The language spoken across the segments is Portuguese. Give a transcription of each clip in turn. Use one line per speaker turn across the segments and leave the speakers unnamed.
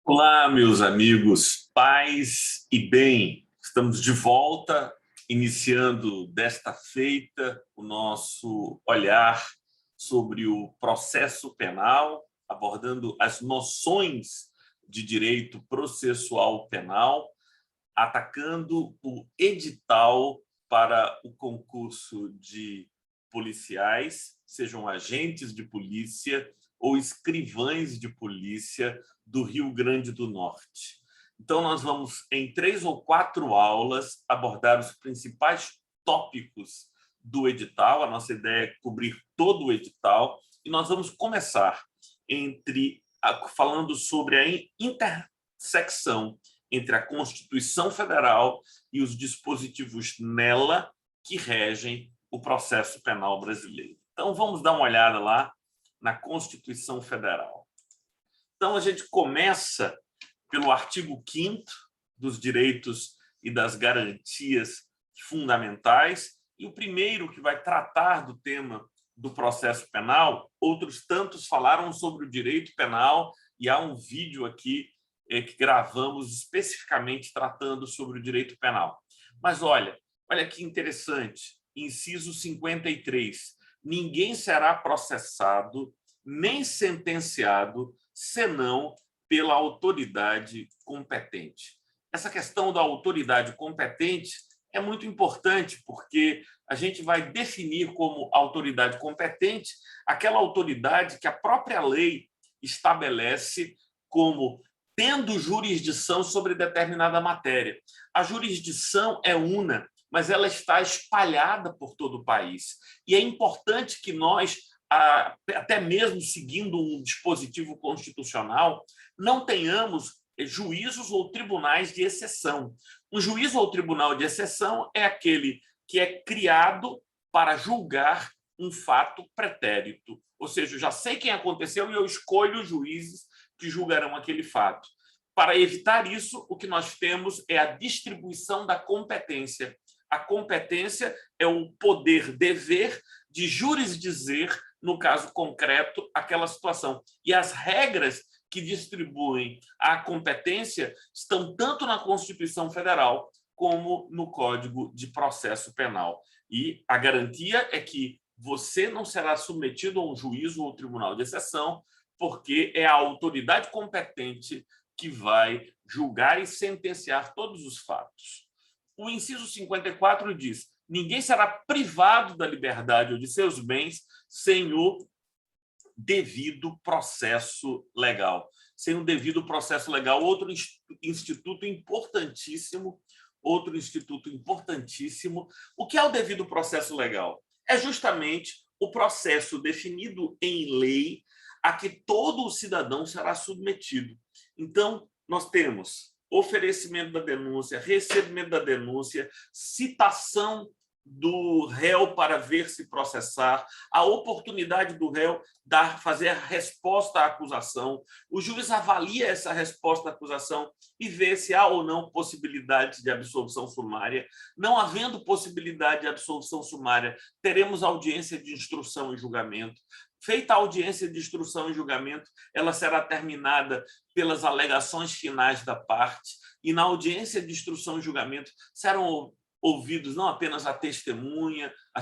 Olá, meus amigos, paz e bem. Estamos de volta, iniciando desta feita o nosso olhar sobre o processo penal, abordando as noções de direito processual penal, atacando o edital para o concurso de policiais, sejam agentes de polícia ou escrivães de polícia do Rio Grande do Norte. Então, nós vamos, em 3 ou 4 aulas, abordar os principais tópicos do edital. A nossa ideia é cobrir todo o edital e nós vamos começar falando sobre a intersecção entre a Constituição Federal e os dispositivos nela que regem o processo penal brasileiro. Então, vamos dar uma olhada lá na Constituição Federal. Então, a gente começa pelo artigo 5º dos direitos e das garantias fundamentais, e o primeiro que vai tratar do tema do processo penal. Outros tantos falaram sobre o direito penal, e há um vídeo aqui que gravamos especificamente tratando sobre o direito penal. Mas olha que interessante, inciso 53, ninguém será processado nem sentenciado senão pela autoridade competente. Essa questão da autoridade competente é muito importante, porque a gente vai definir como autoridade competente aquela autoridade que a própria lei estabelece como tendo jurisdição sobre determinada matéria. A jurisdição é una, mas ela está espalhada por todo o país. E é importante que nós, até mesmo seguindo um dispositivo constitucional, não tenhamos juízos ou tribunais de exceção. Um juízo ou tribunal de exceção é aquele que é criado para julgar um fato pretérito. Ou seja, eu já sei quem aconteceu e eu escolho os juízes que julgarão aquele fato. Para evitar isso, o que nós temos é a distribuição da competência. A competência é o poder-dever de jurisdizer, no caso concreto, aquela situação. E as regras que distribuem a competência estão tanto na Constituição Federal como no Código de Processo Penal. E a garantia é que você não será submetido a um juízo ou tribunal de exceção, porque é a autoridade competente que vai julgar e sentenciar todos os fatos. O inciso 54 diz: ninguém será privado da liberdade ou de seus bens sem o devido processo legal. Sem o devido processo legal, outro instituto importantíssimo. O que é o devido processo legal? É justamente o processo definido em lei a que todo o cidadão será submetido. Então, nós temos oferecimento da denúncia, recebimento da denúncia, citação do réu para ver se processar, a oportunidade do réu fazer a resposta à acusação, o juiz avalia essa resposta à acusação e vê se há ou não possibilidade de absolvição sumária. Não havendo possibilidade de absolvição sumária, teremos audiência de instrução e julgamento. Feita a audiência de instrução e julgamento, ela será terminada pelas alegações finais da parte, e na audiência de instrução e julgamento serão ouvidos não apenas as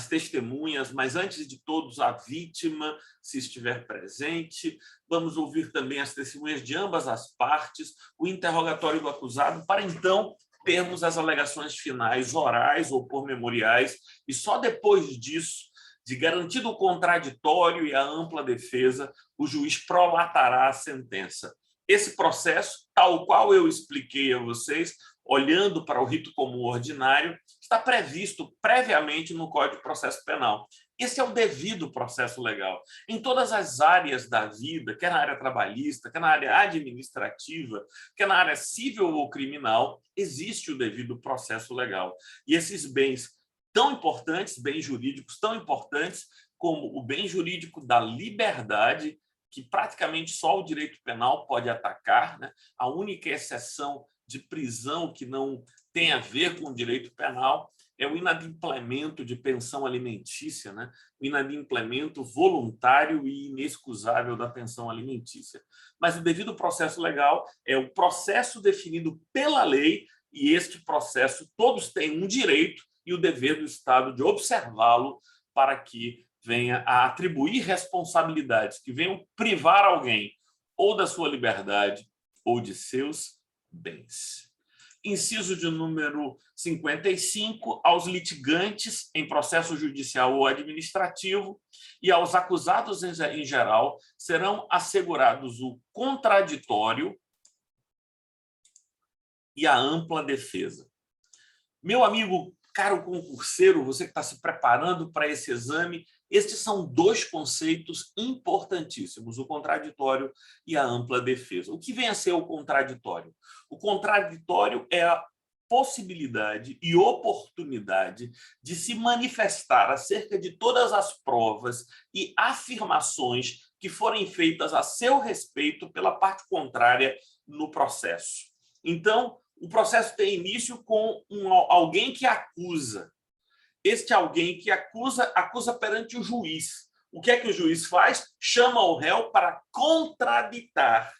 testemunhas, mas antes de todos a vítima, se estiver presente. Vamos ouvir também as testemunhas de ambas as partes, o interrogatório do acusado, para então termos as alegações finais orais ou por memoriais, e só depois disso, de garantido o contraditório e a ampla defesa, o juiz prolatará a sentença. Esse processo, tal qual eu expliquei a vocês, olhando para o rito comum ordinário, está previsto previamente no Código de Processo Penal. Esse é o devido processo legal. Em todas as áreas da vida, quer na área trabalhista, quer na área administrativa, quer na área civil ou criminal, existe o devido processo legal. E esses bens tão importantes, bens jurídicos tão importantes, como o bem jurídico da liberdade, que praticamente só o direito penal pode atacar, né? A única exceção de prisão que não tem a ver com o direito penal é o inadimplemento de pensão alimentícia, né? O inadimplemento voluntário e inexcusável da pensão alimentícia. Mas o devido processo legal é o processo definido pela lei, e este processo todos têm um direito e o dever do Estado de observá-lo para que venha a atribuir responsabilidades que venham privar alguém ou da sua liberdade ou de seus bens. Inciso de número 55, aos litigantes em processo judicial ou administrativo e aos acusados em geral serão assegurados o contraditório e a ampla defesa. Meu amigo, caro concurseiro, você que está se preparando para esse exame, estes são dois conceitos importantíssimos, o contraditório e a ampla defesa. O que vem a ser o contraditório? O contraditório é a possibilidade e oportunidade de se manifestar acerca de todas as provas e afirmações que forem feitas a seu respeito pela parte contrária no processo. Então, o processo tem início com alguém que acusa. Este alguém que acusa perante o juiz. O que é que o juiz faz? Chama o réu para contraditar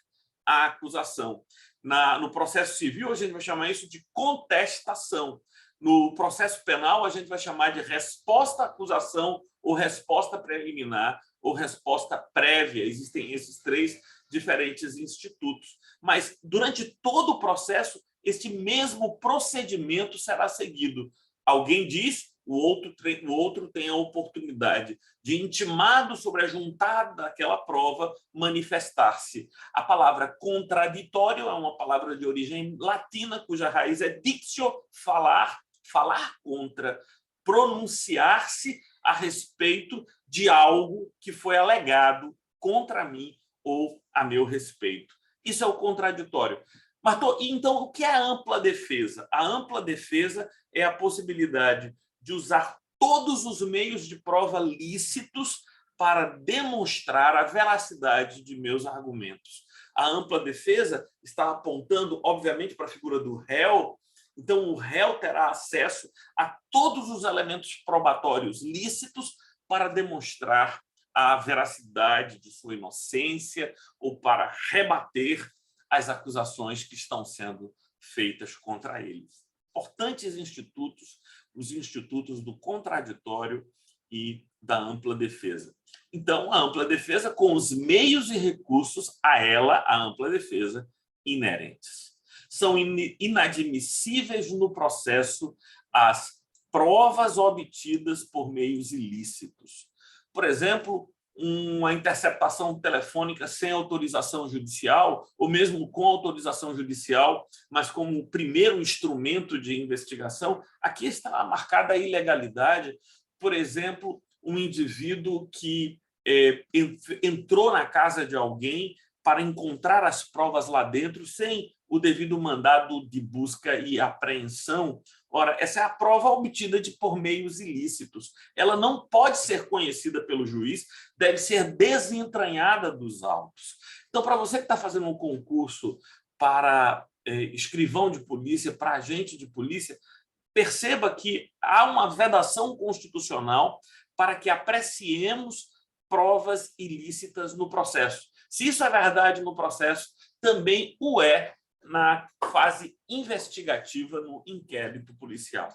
a acusação. No processo civil, a gente vai chamar isso de contestação. No processo penal, a gente vai chamar de resposta à acusação, ou resposta preliminar, ou resposta prévia. Existem esses três diferentes institutos. Mas, durante todo o processo, este mesmo procedimento será seguido. Alguém diz, o outro tem a oportunidade de, intimado sobre a juntada daquela prova, manifestar-se. A palavra contraditório é uma palavra de origem latina, cuja raiz é dictio, falar, falar contra, pronunciar-se a respeito de algo que foi alegado contra mim ou a meu respeito. Isso é o contraditório. Então, o que é a ampla defesa? A ampla defesa é a possibilidade de usar todos os meios de prova lícitos para demonstrar a veracidade de meus argumentos. A ampla defesa está apontando, obviamente, para a figura do réu. Então, o réu terá acesso a todos os elementos probatórios lícitos para demonstrar a veracidade de sua inocência ou para rebater as acusações que estão sendo feitas contra eles. Importantes institutos, os institutos do contraditório e da ampla defesa. Então, a ampla defesa com os meios e recursos a ela, a ampla defesa, inerentes. São inadmissíveis no processo as provas obtidas por meios ilícitos. Por exemplo, uma interceptação telefônica sem autorização judicial, ou mesmo com autorização judicial, mas como primeiro instrumento de investigação, aqui está marcada a ilegalidade. Por exemplo, um indivíduo que entrou na casa de alguém para encontrar as provas lá dentro sem o devido mandado de busca e apreensão. Ora, essa é a prova obtida por meios ilícitos. Ela não pode ser conhecida pelo juiz, deve ser desentranhada dos autos. Então, para você que está fazendo um concurso para escrivão de polícia, para agente de polícia, perceba que há uma vedação constitucional para que apreciemos provas ilícitas no processo. Se isso é verdade no processo, também o é na fase investigativa, no inquérito policial.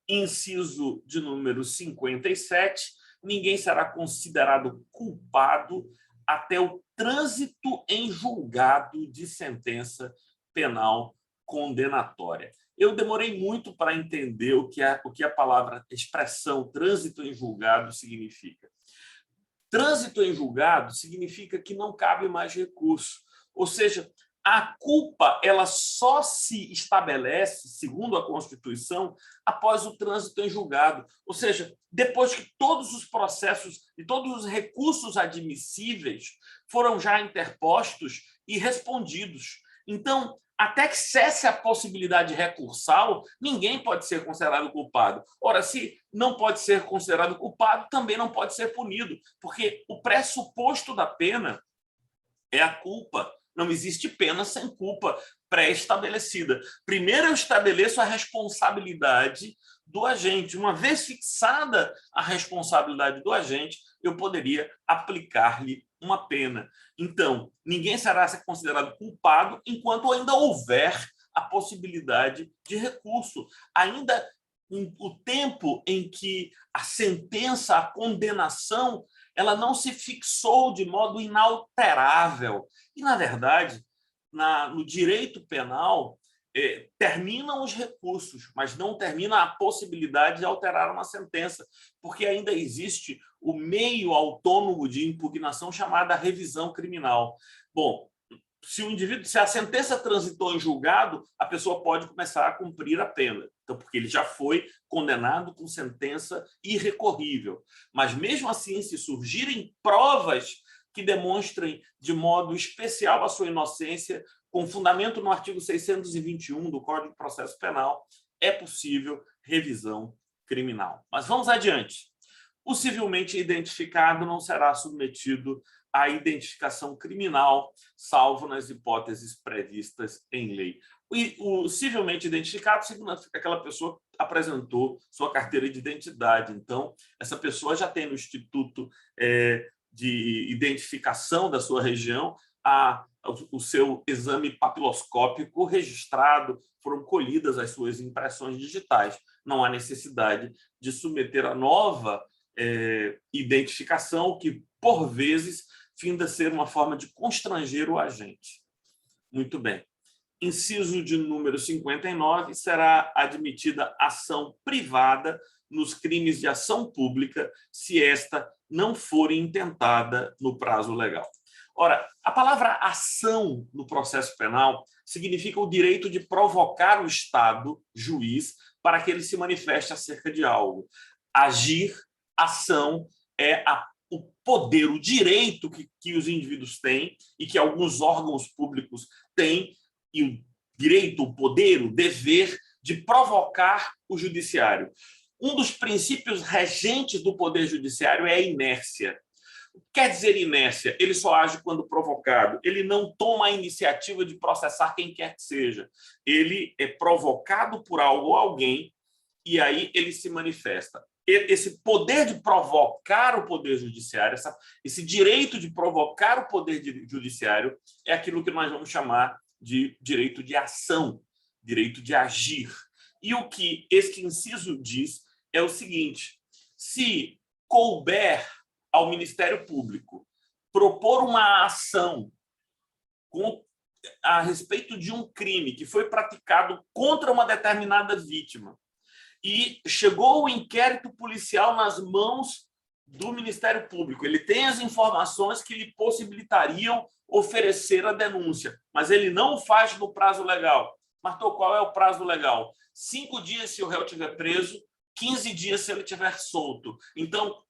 Inciso de número 57, ninguém será considerado culpado até o trânsito em julgado de sentença penal condenatória. Eu demorei muito para entender o que a palavra, a expressão trânsito em julgado significa. Trânsito em julgado significa que não cabe mais recurso, ou seja, a culpa ela só se estabelece, segundo a Constituição, após o trânsito em julgado. Ou seja, depois que todos os processos e todos os recursos admissíveis foram já interpostos e respondidos. Então, até que cesse a possibilidade recursal, ninguém pode ser considerado culpado. Ora, se não pode ser considerado culpado, também não pode ser punido, porque o pressuposto da pena é a culpa. Não existe pena sem culpa. pré-estabelecida. Primeiro eu estabeleço a responsabilidade do agente. Uma vez fixada a responsabilidade do agente, eu poderia aplicar-lhe uma pena. Então, ninguém será considerado culpado enquanto ainda houver a possibilidade de recurso. Ainda o tempo em que a sentença, a condenação, ela não se fixou de modo inalterável. E, na verdade, no direito penal, terminam os recursos, mas não termina a possibilidade de alterar uma sentença, porque ainda existe o meio autônomo de impugnação chamada revisão criminal. Bom, se a sentença transitou em julgado, a pessoa pode começar a cumprir a pena, então, porque ele já foi condenado com sentença irrecorrível. Mas, mesmo assim, se surgirem provas que demonstrem de modo especial a sua inocência, com fundamento no artigo 621 do Código de Processo Penal, é possível revisão criminal. Mas vamos adiante. O civilmente identificado não será submetido à identificação criminal, salvo nas hipóteses previstas em lei. O civilmente identificado significa que aquela pessoa apresentou sua carteira de identidade. Então, essa pessoa já tem no Instituto de Identificação da sua região o seu exame papiloscópico registrado, foram colhidas as suas impressões digitais. Não há necessidade de submeter a nova identificação, que, por vezes, finda ser uma forma de constranger o agente. Muito bem. Inciso de número 59, será admitida ação privada nos crimes de ação pública, se esta não for intentada no prazo legal. Ora, a palavra ação no processo penal significa o direito de provocar o Estado, juiz, para que ele se manifeste acerca de algo. Agir, ação, é o poder, o direito que os indivíduos têm e que alguns órgãos públicos têm, e o direito, o poder, o dever de provocar o judiciário. Um dos princípios regentes do poder judiciário é a inércia. O que quer dizer inércia? Ele só age quando provocado. Ele não toma a iniciativa de processar quem quer que seja. Ele é provocado por algo ou alguém e aí ele se manifesta. Esse poder de provocar o poder judiciário, esse direito de provocar o poder judiciário é aquilo que nós vamos chamar de direito de ação, direito de agir. E o que este inciso diz é o seguinte: se couber ao Ministério Público propor uma ação a respeito de um crime que foi praticado contra uma determinada vítima e chegou o inquérito policial nas mãos do Ministério Público, ele tem as informações que lhe possibilitariam oferecer a denúncia, mas ele não o faz no prazo legal. Martou, qual é o prazo legal? 5 dias se o réu estiver preso, 15 dias se ele estiver solto. Então,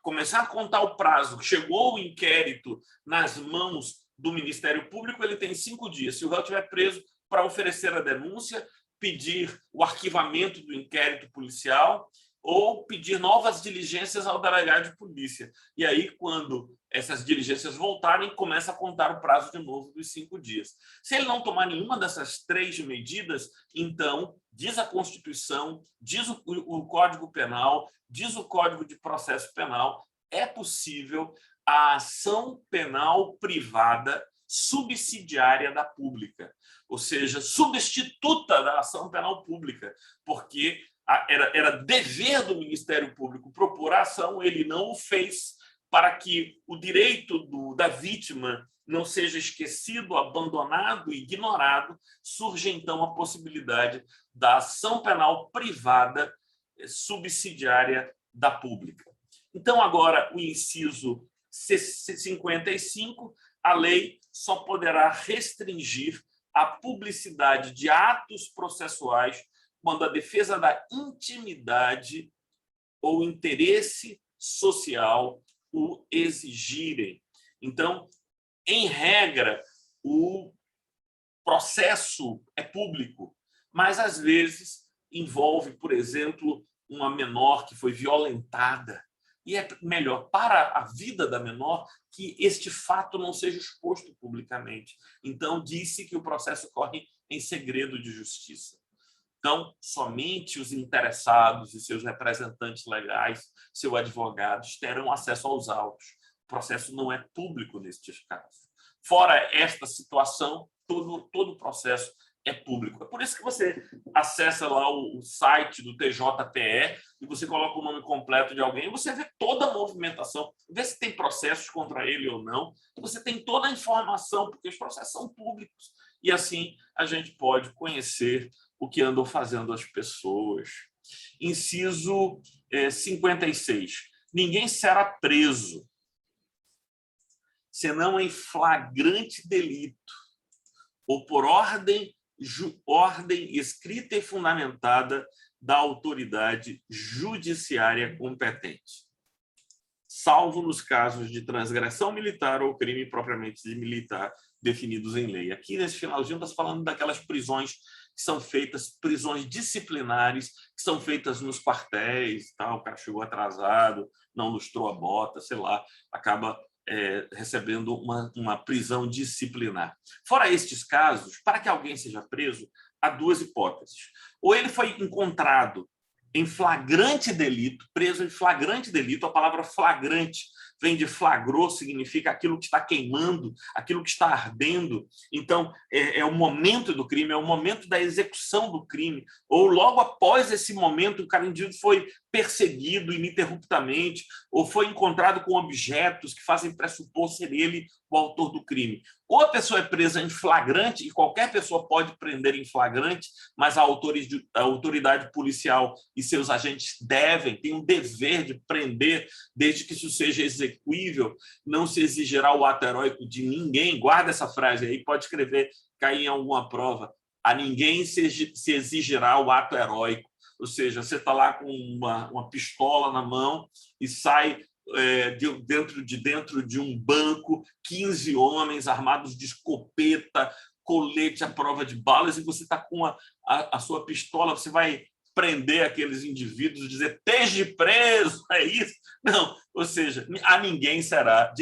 começar a contar o prazo, chegou o inquérito nas mãos do Ministério Público, ele tem 5 dias. Se o réu estiver preso, para oferecer a denúncia, pedir o arquivamento do inquérito policial ou pedir novas diligências ao delegado de polícia. E aí, quando essas diligências voltarem, começa a contar o prazo de novo dos 5 dias. Se ele não tomar nenhuma dessas 3 medidas, então, diz a Constituição, diz o Código Penal, diz o Código de Processo Penal, é possível a ação penal privada subsidiária da pública, ou seja, substituta da ação penal pública, porque era dever do Ministério Público propor a ação, ele não o fez, para que o direito da vítima não seja esquecido, abandonado, ignorado, surge então a possibilidade da ação penal privada subsidiária da pública. Então, agora, o inciso 55, a lei só poderá restringir a publicidade de atos processuais quando a defesa da intimidade ou interesse social o exigirem. Então, em regra, o processo é público, mas, às vezes, envolve, por exemplo, uma menor que foi violentada e é melhor para a vida da menor que este fato não seja exposto publicamente. Então, disse que o processo corre em segredo de justiça. Então, somente os interessados e seus representantes legais, seus advogados, terão acesso aos autos. O processo não é público nestes casos. Fora esta situação, todo o processo é público. É por isso que você acessa lá o site do TJPE e você coloca o nome completo de alguém e você vê toda a movimentação, vê se tem processos contra ele ou não. Você tem toda a informação, porque os processos são públicos. E assim a gente pode conhecer o que andam fazendo as pessoas. Inciso 56. Ninguém será preso senão em flagrante delito ou por ordem escrita e fundamentada da autoridade judiciária competente, salvo nos casos de transgressão militar ou crime propriamente militar definidos em lei. Aqui, nesse finalzinho, está falando daquelas prisões que são feitas, prisões disciplinares, que são feitas nos quartéis, tá? O cara chegou atrasado, não lustrou a bota, sei lá, acaba recebendo uma prisão disciplinar. Fora estes casos, para que alguém seja preso, há duas hipóteses. Ou ele foi encontrado em flagrante delito, preso em flagrante delito. A palavra flagrante vem de flagrou, significa aquilo que está queimando, aquilo que está ardendo. Então, é o momento do crime, é o momento da execução do crime. Ou logo após esse momento, o indivíduo foi perseguido ininterruptamente ou foi encontrado com objetos que fazem pressupor ser ele o autor do crime. Ou a pessoa é presa em flagrante, e qualquer pessoa pode prender em flagrante, mas a autoridade policial e seus agentes têm um dever de prender, desde que isso seja execuível, não se exigirá o ato heróico de ninguém. Guarda essa frase aí, pode escrever, cair em alguma prova. A ninguém se exigirá o ato heróico. Ou seja, você está lá com uma pistola na mão e sai dentro de um banco 15 homens armados de escopeta, colete à prova de balas, e você está com a sua pistola, você vai prender aqueles indivíduos e dizer: esteja preso, é isso? Não, ou seja, de ninguém será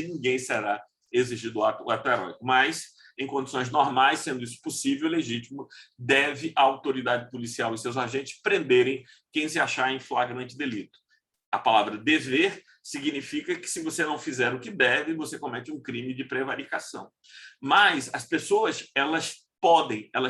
exigido o ato heróico, mas em condições normais, sendo isso possível e legítimo, deve a autoridade policial e seus agentes prenderem quem se achar em flagrante delito. A palavra dever significa que, se você não fizer o que deve, você comete um crime de prevaricação. Mas as pessoas, elas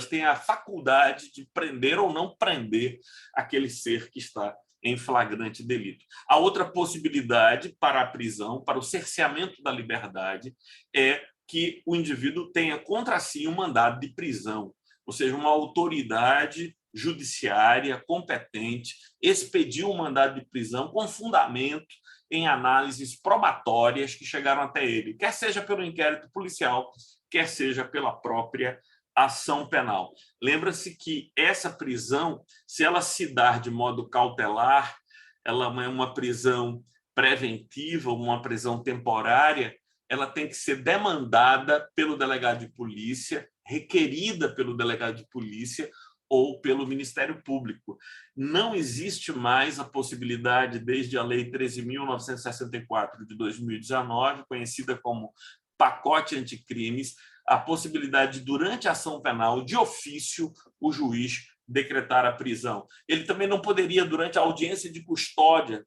têm a faculdade de prender ou não prender aquele ser que está em flagrante delito. A outra possibilidade para a prisão, para o cerceamento da liberdade, é que o indivíduo tenha contra si um mandado de prisão, ou seja, uma autoridade judiciária competente expediu um mandado de prisão com fundamento em análises probatórias que chegaram até ele, quer seja pelo inquérito policial, quer seja pela própria ação penal. Lembra-se que essa prisão, se ela se dar de modo cautelar, ela é uma prisão preventiva, uma prisão temporária, ela tem que ser demandada pelo delegado de polícia, requerida pelo delegado de polícia ou pelo Ministério Público. Não existe mais a possibilidade, desde a Lei 13.964 de 2019, conhecida como pacote anticrimes, a possibilidade de, durante a ação penal, de ofício, o juiz decretar a prisão. Ele também não poderia, durante a audiência de custódia,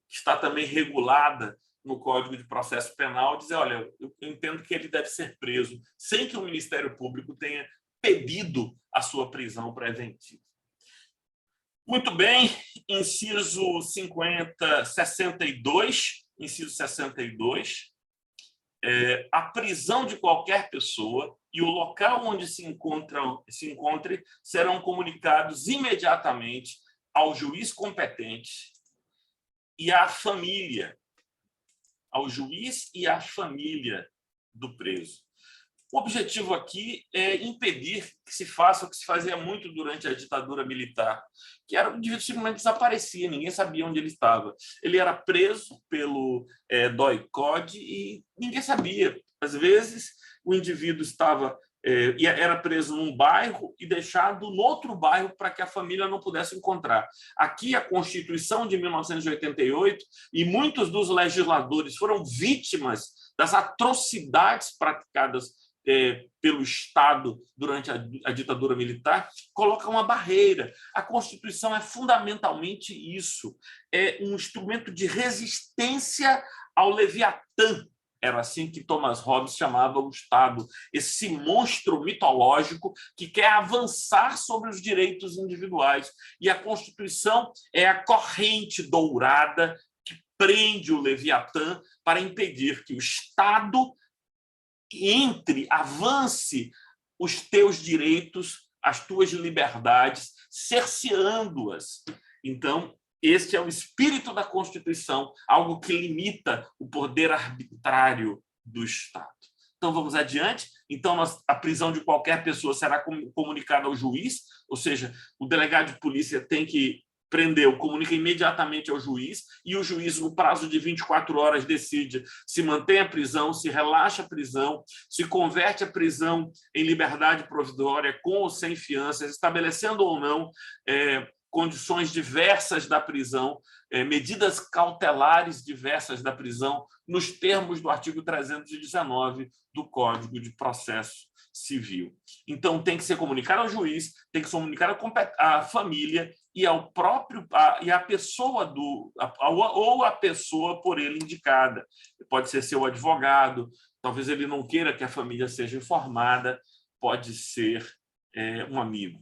que está também regulada no Código de Processo Penal, dizer: olha, eu entendo que ele deve ser preso, sem que o Ministério Público tenha pedido a sua prisão preventiva. Muito bem, inciso 62, a prisão de qualquer pessoa e o local onde se encontre serão comunicados imediatamente ao juiz competente e à família, ao juiz e à família do preso. O objetivo aqui é impedir que se faça o que se fazia muito durante a ditadura militar, que era o indivíduo simplesmente desaparecia, ninguém sabia onde ele estava. Ele era preso pelo DOI-CODE e ninguém sabia. Às vezes, o indivíduo era preso num bairro e deixado no outro bairro para que a família não pudesse encontrar. Aqui, a Constituição de 1988 e muitos dos legisladores foram vítimas das atrocidades praticadas pelo Estado durante a ditadura militar, coloca uma barreira. A Constituição é fundamentalmente isso, é um instrumento de resistência ao Leviatã. Era assim que Thomas Hobbes chamava o Estado, esse monstro mitológico que quer avançar sobre os direitos individuais. E a Constituição é a corrente dourada que prende o Leviatã para impedir que o Estado avance os teus direitos, as tuas liberdades, cerceando-as. Então, este é o espírito da Constituição, algo que limita o poder arbitrário do Estado. Então, vamos adiante. Então, a prisão de qualquer pessoa será comunicada ao juiz, ou seja, o delegado de polícia tem que prendeu, comunica imediatamente ao juiz e o juiz, no prazo de 24 horas, decide se mantém a prisão, se relaxa a prisão, se converte a prisão em liberdade provisória com ou sem fianças, estabelecendo ou não condições diversas da prisão, medidas cautelares diversas da prisão, nos termos do artigo 319 do Código de Processo Civil. Então, tem que ser comunicado ao juiz, tem que ser comunicado à família e ao próprio e a pessoa ou a pessoa por ele indicada. Pode ser seu advogado, talvez ele não queira que a família seja informada, pode ser um amigo.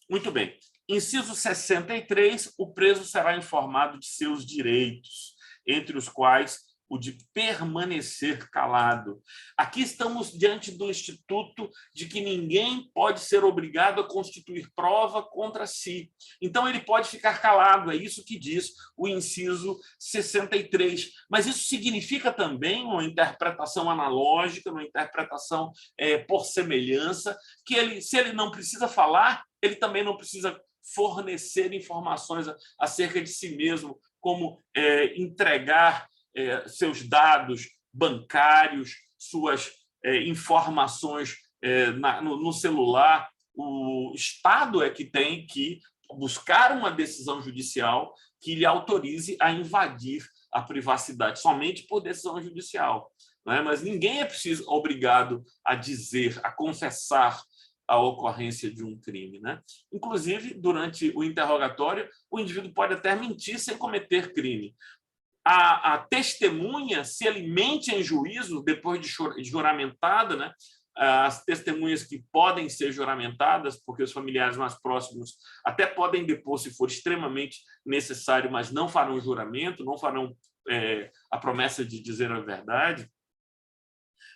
Muito bem. Inciso 63, o preso será informado de seus direitos, entre os quais o de permanecer calado. Aqui estamos diante do instituto de que ninguém pode ser obrigado a constituir prova contra si. Então, ele pode ficar calado, é isso que diz o inciso 63. Mas isso significa também uma interpretação analógica, uma interpretação por semelhança, que se ele não precisa falar, ele também não precisa fornecer informações acerca de si mesmo, como entregar seus dados bancários, suas informações no celular. O Estado é que tem que buscar uma decisão judicial que lhe autorize a invadir a privacidade, somente por decisão judicial. Não é? Mas ninguém é obrigado a dizer, a confessar a ocorrência de um crime, né? Inclusive, durante o interrogatório, o indivíduo pode até mentir sem cometer crime. A testemunha, se ele mente em juízo, depois de juramentada, né? As testemunhas que podem ser juramentadas, porque os familiares mais próximos até podem depor se for extremamente necessário, mas não farão juramento, não farão a promessa de dizer a verdade.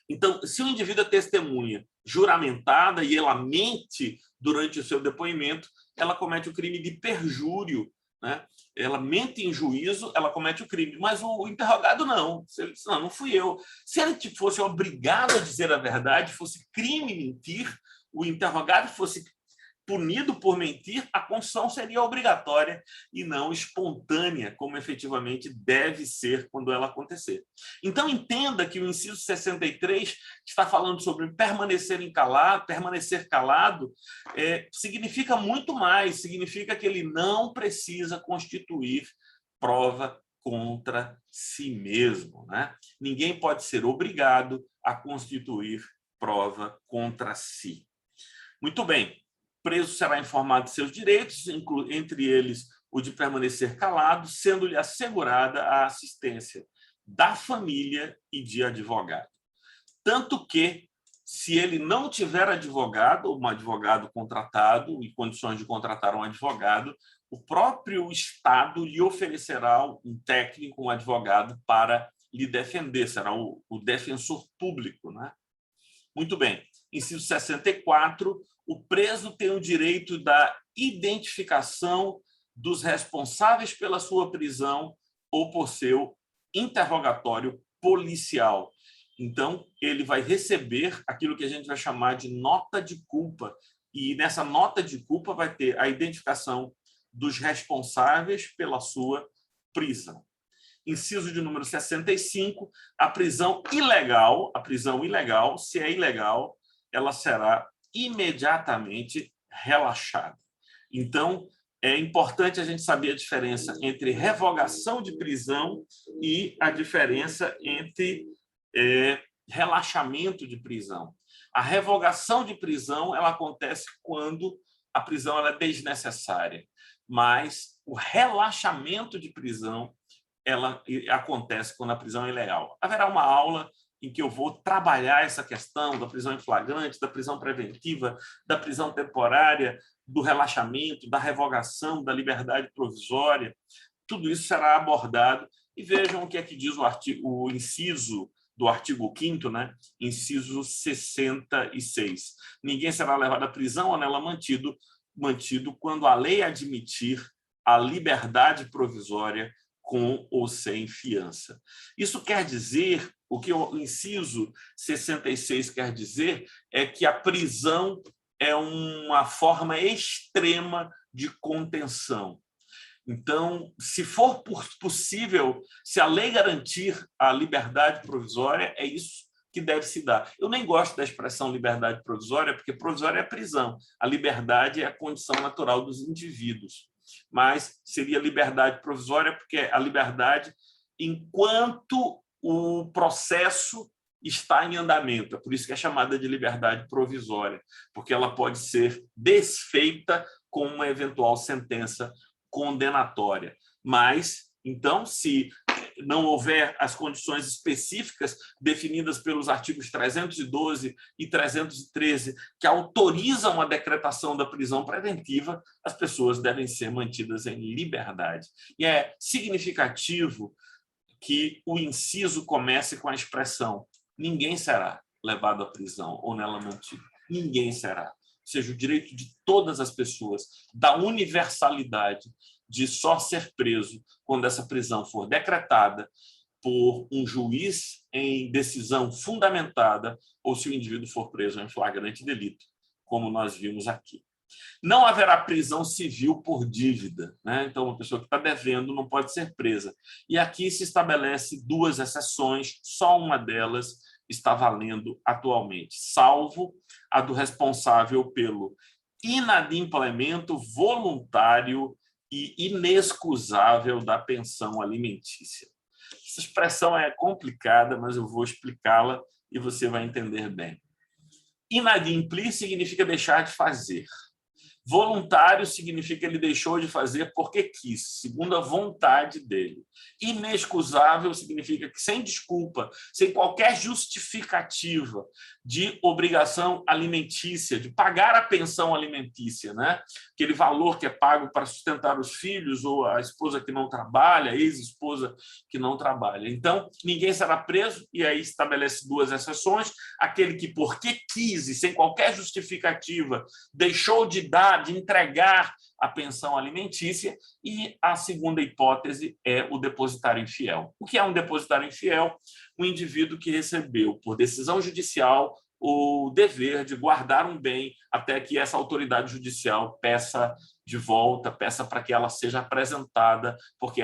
Então, se o indivíduo é testemunha juramentada e ela mente durante o seu depoimento, ela comete o crime de perjúrio, né? Ela mente em juízo, ela comete o crime, mas o interrogado não. Ele diz, não fui eu. Se ele fosse obrigado a dizer a verdade, fosse crime mentir, o interrogado fosse punido por mentir, a confissão seria obrigatória e não espontânea, como efetivamente deve ser quando ela acontecer. Então, entenda que o inciso 63 está falando sobre permanecer calado, significa muito mais, significa que ele não precisa constituir prova contra si mesmo, né? Ninguém pode ser obrigado a constituir prova contra si. Muito bem. O preso será informado de seus direitos, entre eles o de permanecer calado, sendo-lhe assegurada a assistência da família e de advogado. Tanto que, se ele não tiver advogado, um advogado contratado, em condições de contratar um advogado, o próprio Estado lhe oferecerá um técnico, um advogado, para lhe defender, será o defensor público, né? Muito bem. Inciso 64, o preso tem o direito da identificação dos responsáveis pela sua prisão ou por seu interrogatório policial. Então, ele vai receber aquilo que a gente vai chamar de nota de culpa. E nessa nota de culpa vai ter a identificação dos responsáveis pela sua prisão. inciso de número 65, a prisão ilegal, se é ilegal, ela será imediatamente relaxada. Então, é importante a gente saber a diferença entre revogação de prisão e a diferença entre relaxamento de prisão. A revogação de prisão ela acontece quando a prisão ela é desnecessária, mas o relaxamento de prisão ela acontece quando a prisão é ilegal. Haverá uma aula em que eu vou trabalhar essa questão da prisão em flagrante, da prisão preventiva, da prisão temporária, do relaxamento, da revogação, da liberdade provisória. Tudo isso será abordado. E vejam o que é que diz o inciso do artigo 5º, né? Inciso 66. Ninguém será levado à prisão ou nela mantido quando a lei admitir a liberdade provisória com ou sem fiança. Isso quer dizer, o que o inciso 66 quer dizer é que a prisão é uma forma extrema de contenção. Então, se for possível, se a lei garantir a liberdade provisória, é isso que deve se dar. Eu nem gosto da expressão liberdade provisória, porque provisória é prisão. A liberdade é a condição natural dos indivíduos. Mas seria liberdade provisória, porque é a liberdade enquanto o processo está em andamento. É por isso que é chamada de liberdade provisória, porque ela pode ser desfeita com uma eventual sentença condenatória. Mas, então, se não houver as condições específicas definidas pelos artigos 312 e 313 que autorizam a decretação da prisão preventiva, as pessoas devem ser mantidas em liberdade. E é significativo que o inciso comece com a expressão ninguém será levado à prisão ou nela mantido. Ninguém será. Ou seja, o direito de todas as pessoas, da universalidade de só ser preso quando essa prisão for decretada por um juiz em decisão fundamentada ou se o indivíduo for preso em flagrante delito, como nós vimos aqui. Não haverá prisão civil por dívida, né? Então, uma pessoa que está devendo não pode ser presa. E aqui se estabelece duas exceções, só uma delas está valendo atualmente, salvo a do responsável pelo inadimplemento voluntário e inexcusável da pensão alimentícia. Essa expressão é complicada, mas eu vou explicá-la e você vai entender bem. Inadimplir significa deixar de fazer. Voluntário significa que ele deixou de fazer porque quis, segundo a vontade dele. Inexcusável significa que sem desculpa, sem qualquer justificativa de obrigação alimentícia, de pagar a pensão alimentícia, né? Aquele valor que é pago para sustentar os filhos ou a esposa que não trabalha, a ex-esposa que não trabalha. Então, ninguém será preso, e aí estabelece duas exceções: aquele que, porque quis e sem qualquer justificativa, deixou de dar, de entregar a pensão alimentícia, e a segunda hipótese é o depositário infiel. O que é um depositário infiel? Um indivíduo que recebeu, por decisão judicial, o dever de guardar um bem até que essa autoridade judicial peça de volta, peça para que ela seja apresentada, porque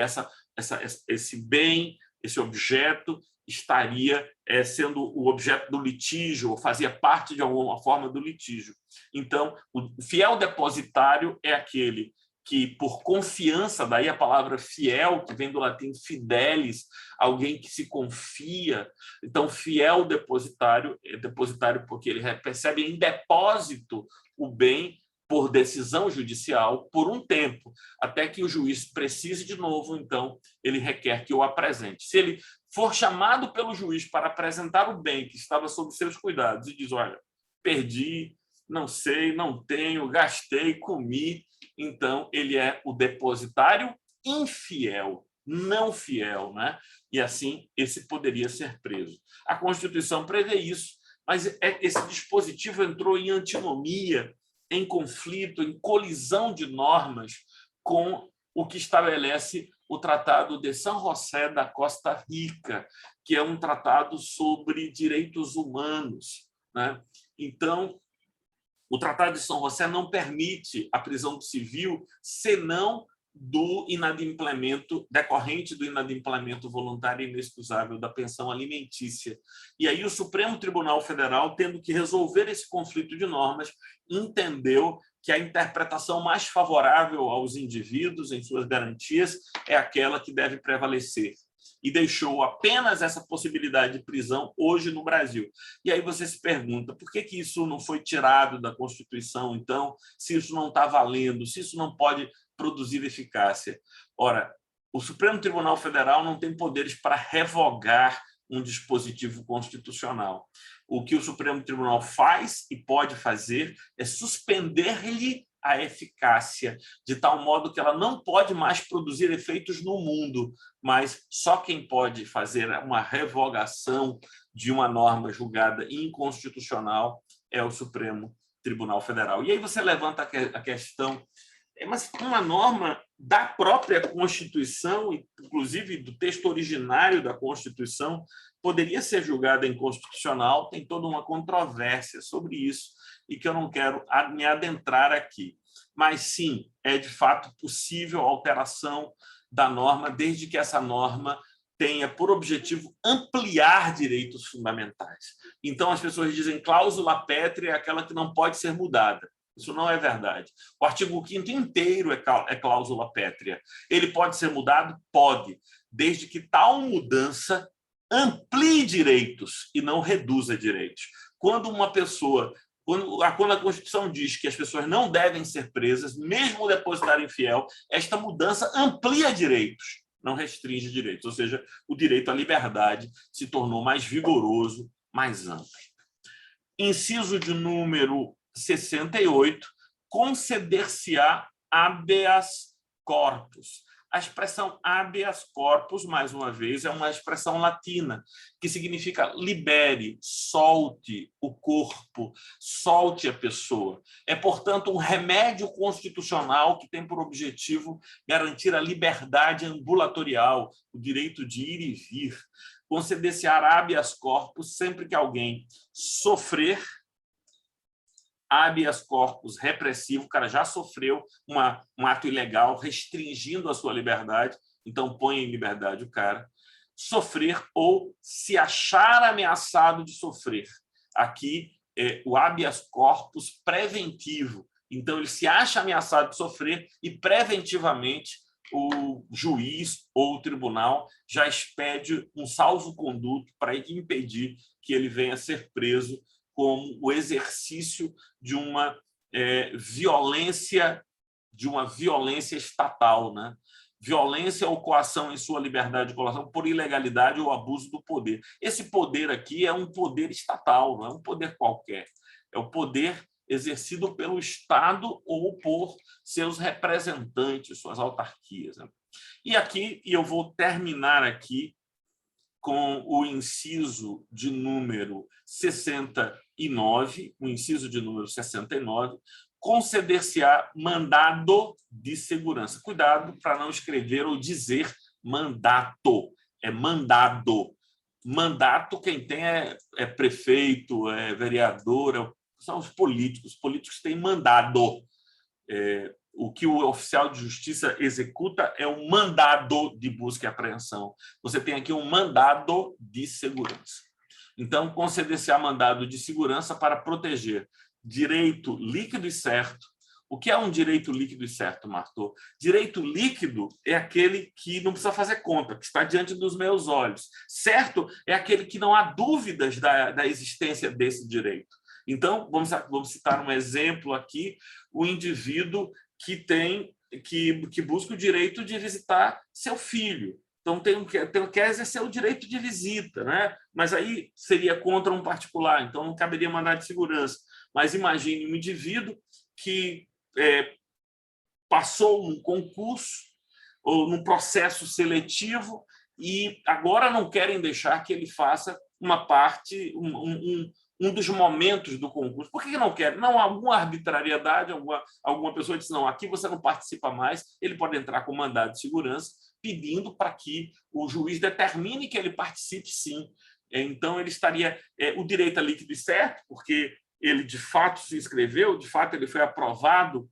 esse bem, esse objeto, estaria sendo o objeto do litígio, ou fazia parte de alguma forma do litígio. Então, o fiel depositário é aquele que, por confiança, daí a palavra fiel, que vem do latim fidelis, alguém que se confia. Então, fiel depositário é depositário porque ele recebe em depósito o bem por decisão judicial por um tempo, até que o juiz precise de novo, então ele requer que o apresente. Se ele for chamado pelo juiz para apresentar o bem que estava sob seus cuidados e diz, olha, perdi, não sei, não tenho, gastei, comi, então ele é o depositário infiel, não fiel, né? E assim esse poderia ser preso. A Constituição prevê isso, mas esse dispositivo entrou em antinomia, em conflito, em colisão de normas com o que estabelece o Tratado de San José da Costa Rica, que é um tratado sobre direitos humanos, né? Então, o Tratado de São José não permite a prisão civil, senão do inadimplemento, decorrente do inadimplemento voluntário e inexcusável da pensão alimentícia. E aí o Supremo Tribunal Federal, tendo que resolver esse conflito de normas, entendeu que a interpretação mais favorável aos indivíduos em suas garantias é aquela que deve prevalecer, e deixou apenas essa possibilidade de prisão hoje no Brasil. E aí você se pergunta, por que isso não foi tirado da Constituição, então, se isso não está valendo, se isso não pode produzir eficácia? Ora, o Supremo Tribunal Federal não tem poderes para revogar um dispositivo constitucional. O que o Supremo Tribunal faz e pode fazer é suspender-lhe a eficácia, de tal modo que ela não pode mais produzir efeitos no mundo, mas só quem pode fazer uma revogação de uma norma julgada inconstitucional é o Supremo Tribunal Federal. E aí você levanta a questão, mas uma norma da própria Constituição, inclusive do texto originário da Constituição, poderia ser julgada inconstitucional? Tem toda uma controvérsia sobre isso e que eu não quero me adentrar aqui. Mas, sim, é de fato possível a alteração da norma, desde que essa norma tenha por objetivo ampliar direitos fundamentais. Então, as pessoas dizem que cláusula pétrea é aquela que não pode ser mudada. Isso não é verdade. O artigo 5º inteiro é cláusula pétrea. Ele pode ser mudado? Pode, desde que tal mudança amplie direitos e não reduza direitos. Quando uma pessoa... Quando a Constituição diz que as pessoas não devem ser presas, mesmo o depositário infiel, esta mudança amplia direitos, não restringe direitos. Ou seja, o direito à liberdade se tornou mais vigoroso, mais amplo. Inciso de número 68, conceder-se-á habeas corpus. A expressão habeas corpus, mais uma vez, é uma expressão latina, que significa libere, solte o corpo, solte a pessoa. É, portanto, um remédio constitucional que tem por objetivo garantir a liberdade ambulatorial, o direito de ir e vir. Conceder-se-á habeas corpus sempre que alguém sofrer habeas corpus repressivo, o cara já sofreu um ato ilegal restringindo a sua liberdade, então põe em liberdade o cara, sofrer ou se achar ameaçado de sofrer. Aqui é o habeas corpus preventivo, então ele se acha ameaçado de sofrer e preventivamente o juiz ou o tribunal já expede um salvo-conduto para impedir que ele venha a ser preso como o exercício de uma violência estatal, né? Violência ou coação em sua liberdade de colação por ilegalidade ou abuso do poder. Esse poder aqui é um poder estatal, não é um poder qualquer. É o poder exercido pelo Estado ou por seus representantes, suas autarquias, né? E aqui, e eu vou terminar aqui com o inciso de número 69, o inciso de número 69, conceder-se-á mandado de segurança. Cuidado para não escrever ou dizer mandato, é mandado. Mandato, quem tem é prefeito, é vereador, são os políticos. Os políticos têm mandado. O que o oficial de justiça executa é um mandado de busca e apreensão. Você tem aqui um mandado de segurança. Então, conceder-se-á mandado de segurança para proteger direito líquido e certo. O que é um direito líquido e certo, Martô? Direito líquido é aquele que não precisa fazer conta, que está diante dos meus olhos. Certo é aquele que não há dúvidas da existência desse direito. Então, vamos citar um exemplo aqui, o indivíduo que busca o direito de visitar seu filho. Então, quer exercer o direito de visita, né? Mas aí seria contra um particular, então não caberia mandado de segurança. Mas imagine um indivíduo que passou num concurso ou num processo seletivo e agora não querem deixar que ele faça uma parte, um dos momentos do concurso. Por que não quer? Não, alguma arbitrariedade, alguma pessoa disse, não, aqui você não participa mais, ele pode entrar com mandado de segurança, pedindo para que o juiz determine que ele participe, sim. Então, ele estaria... o direito é líquido e certo, porque ele, de fato, se inscreveu, de fato, ele foi aprovado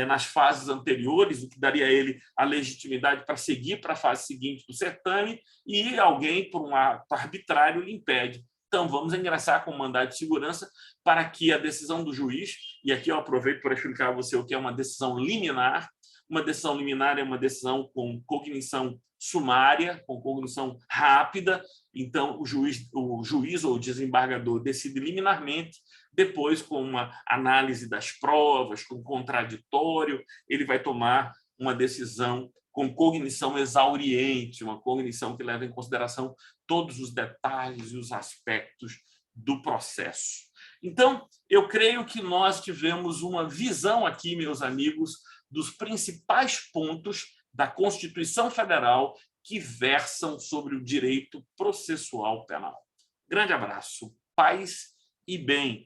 nas fases anteriores, o que daria a ele a legitimidade para seguir para a fase seguinte do certame, e alguém, por um ato arbitrário, lhe impede. Então, vamos ingressar com mandado de segurança para que a decisão do juiz, e aqui eu aproveito para explicar a você o que é uma decisão liminar. Uma decisão liminar é uma decisão com cognição sumária, com cognição rápida. Então, o juiz ou o desembargador decide liminarmente, depois, com uma análise das provas, com contraditório, ele vai tomar uma decisão com cognição exauriente, uma cognição que leva em consideração todos os detalhes e os aspectos do processo. Então, eu creio que nós tivemos uma visão aqui, meus amigos, dos principais pontos da Constituição Federal que versam sobre o direito processual penal. Grande abraço, paz e bem.